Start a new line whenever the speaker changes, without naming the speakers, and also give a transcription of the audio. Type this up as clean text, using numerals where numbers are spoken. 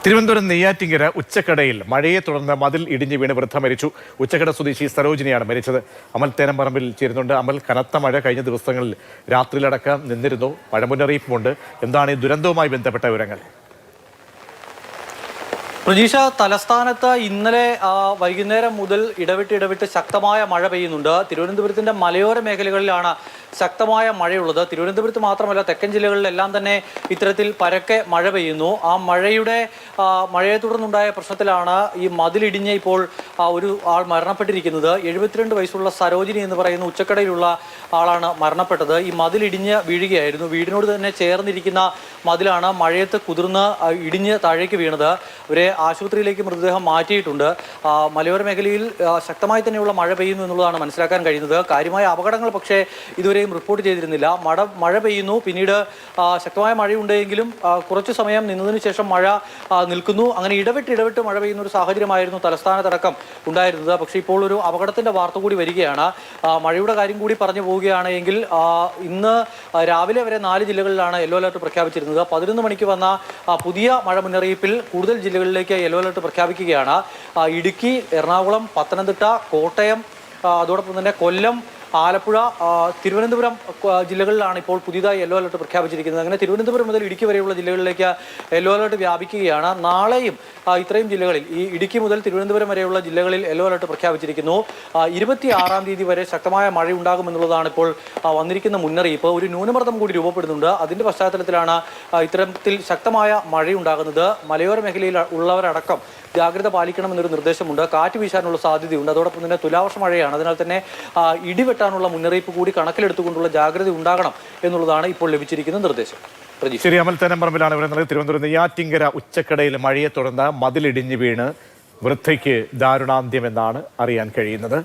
തിരുവനന്തപുരം നെയ്യാറ്റിങ്കര ഉച്ചക്കടയിൽ മഴയെ തുടർന്ന് മതിൽ ഇടിഞ്ഞ് വീണ് വൃദ്ധ മരിച്ചു. ഉച്ചക്കട സ്വദേശി സരോജിനിയാണ് മരിച്ചത്. അമൽ തേനമ്പറമ്പിൽ ചേരുന്നുണ്ട്. അമൽ, കനത്ത മഴ കഴിഞ്ഞ ദിവസങ്ങളിൽ രാത്രിയിലടക്കം നിന്നിരുന്നു. മഴ മുന്നറിയിപ്പുമുണ്ട്. എന്താണ് ഈ ദുരന്തവുമായി ബന്ധപ്പെട്ട വിവരങ്ങൾ?
പ്രജീഷ, തലസ്ഥാനത്ത് ഇന്നലെ വൈകുന്നേരം മുതൽ ഇടവിട്ട് ശക്തമായ മഴ പെയ്യുന്നുണ്ട്. തിരുവനന്തപുരത്തിന്റെ മലയോര മേഖലകളിലാണ് ശക്തമായ മഴയുള്ളത്. തിരുവനന്തപുരത്ത് മാത്രമല്ല, തെക്കൻ ജില്ലകളിലെല്ലാം തന്നെ ഇത്തരത്തിൽ പരക്കെ മഴ പെയ്യുന്നു. ആ മഴയെ തുടർന്നുണ്ടായ പ്രശ്നത്തിലാണ് ഈ മതിലിടിഞ്ഞ് ഇപ്പോൾ ഒരു ആൾ മരണപ്പെട്ടിരിക്കുന്നത്. 72 വയസ്സുള്ള സരോജിനി എന്ന് പറയുന്ന ഉച്ചക്കടയിലുള്ള ആളാണ് മരണപ്പെട്ടത്. ഈ മതിലിടിഞ്ഞ് വീഴുകയായിരുന്നു. വീടിനോട് തന്നെ ചേർന്നിരിക്കുന്ന മതിലാണ് മഴയത്ത് കുതിർന്ന് ഇടിഞ്ഞ് താഴേക്ക് വീണത്. ഇവരെ ആശുപത്രിയിലേക്ക് മൃതദേഹം മാറ്റിയിട്ടുണ്ട്. മലയോര മേഖലയിൽ ശക്തമായി തന്നെയുള്ള മഴ പെയ്യുന്നു എന്നുള്ളതാണ് മനസ്സിലാക്കാൻ കഴിയുന്നത്. കാര്യമായ അപകടങ്ങൾ പക്ഷേ ഇതുവരെയും റിപ്പോർട്ട് ചെയ്തിരുന്നില്ല. മഴ പെയ്യുന്നു, പിന്നീട് ശക്തമായ മഴയുണ്ടെങ്കിലും കുറച്ചു സമയം നിന്നതിന് ശേഷം മഴ നിൽക്കുന്നു. അങ്ങനെ ഇടവിട്ട് മഴ പെയ്യുന്ന ഒരു സാഹചര്യമായിരുന്നു തലസ്ഥാനത്തടക്കം ഉണ്ടായിരുന്നത്. പക്ഷേ ഇപ്പോൾ ഒരു അപകടത്തിന്റെ വാർത്ത കൂടി വരികയാണ്. മഴയുടെ കാര്യം കൂടി പറഞ്ഞു പോവുകയാണെങ്കിൽ ഇന്ന് രാവിലെ വരെ 4 ജില്ലകളിലാണ് യെല്ലോ അലർട്ട് പ്രഖ്യാപിച്ചിരുന്നത്. 11 മണിക്ക് വന്ന പുതിയ മഴ മുന്നറിയിപ്പിൽ കൂടുതൽ ജില്ലകളിലേക്ക് യെല്ലോ അലർട്ട് പ്രഖ്യാപിക്കുകയാണ്. ഇടുക്കി, എറണാകുളം, പത്തനംതിട്ട, കോട്ടയം, അതോടൊപ്പം തന്നെ കൊല്ലം, ആലപ്പുഴ, തിരുവനന്തപുരം ജില്ലകളിലാണ് ഇപ്പോൾ പുതിയതായി യെല്ലോ അലർട്ട് പ്രഖ്യാപിച്ചിരിക്കുന്നത്. അങ്ങനെ തിരുവനന്തപുരം മുതൽ ഇടുക്കി വരെയുള്ള ജില്ലകളിലേക്ക് യെല്ലോ അലർട്ട് വ്യാപിക്കുകയാണ്. നാളെയും ഇത്രയും ജില്ലകളിൽ, ഈ ഇടുക്കി മുതൽ തിരുവനന്തപുരം വരെയുള്ള ജില്ലകളിൽ യെല്ലോ അലർട്ട് പ്രഖ്യാപിച്ചിരിക്കുന്നു. 26-ാം തീയതി വരെ ശക്തമായ മഴയുണ്ടാകുമെന്നുള്ളതാണ് ഇപ്പോൾ വന്നിരിക്കുന്ന മുന്നറിയിപ്പ്. ഒരു ന്യൂനമർദ്ദം കൂടി രൂപപ്പെടുന്നുണ്ട്. അതിന്റെ പശ്ചാത്തലത്തിലാണ് ഇത്തരത്തിൽ ശക്തമായ മഴയുണ്ടാകുന്നത്. മലയോര മേഖലയിൽ ഉള്ളവരടക്കം ജാഗ്രത പാലിക്കണമെന്നൊരു നിർദ്ദേശമുണ്ട്. കാറ്റ് വീശാനുള്ള സാധ്യതയുണ്ട്. അതോടൊപ്പം തന്നെ തുലാവർഷ മഴയാണ്. അതിനാൽ തന്നെ ഇടിവെട്ടാനുള്ള മുന്നറിയിപ്പ് കൂടി കണക്കിലെടുത്തുകൊണ്ടുള്ള ജാഗ്രത ഉണ്ടാകണം എന്നുള്ളതാണ് ഇപ്പോൾ ലഭിച്ചിരിക്കുന്ന നിർദ്ദേശം.
ശരി, അമൽ തേനമ്പറമ്പിലാണ് വിവരങ്ങൾ. തിരുവനന്തപുരം നെയ്യാറ്റിങ്കര ഉച്ചക്കടയിൽ മഴയെ തുടർന്ന് മതിലിടിഞ്ഞ് വീണ് വൃദ്ധയ്ക്ക് ദാരുണാന്ത്യമെന്നാണ് അറിയാൻ കഴിയുന്നത്.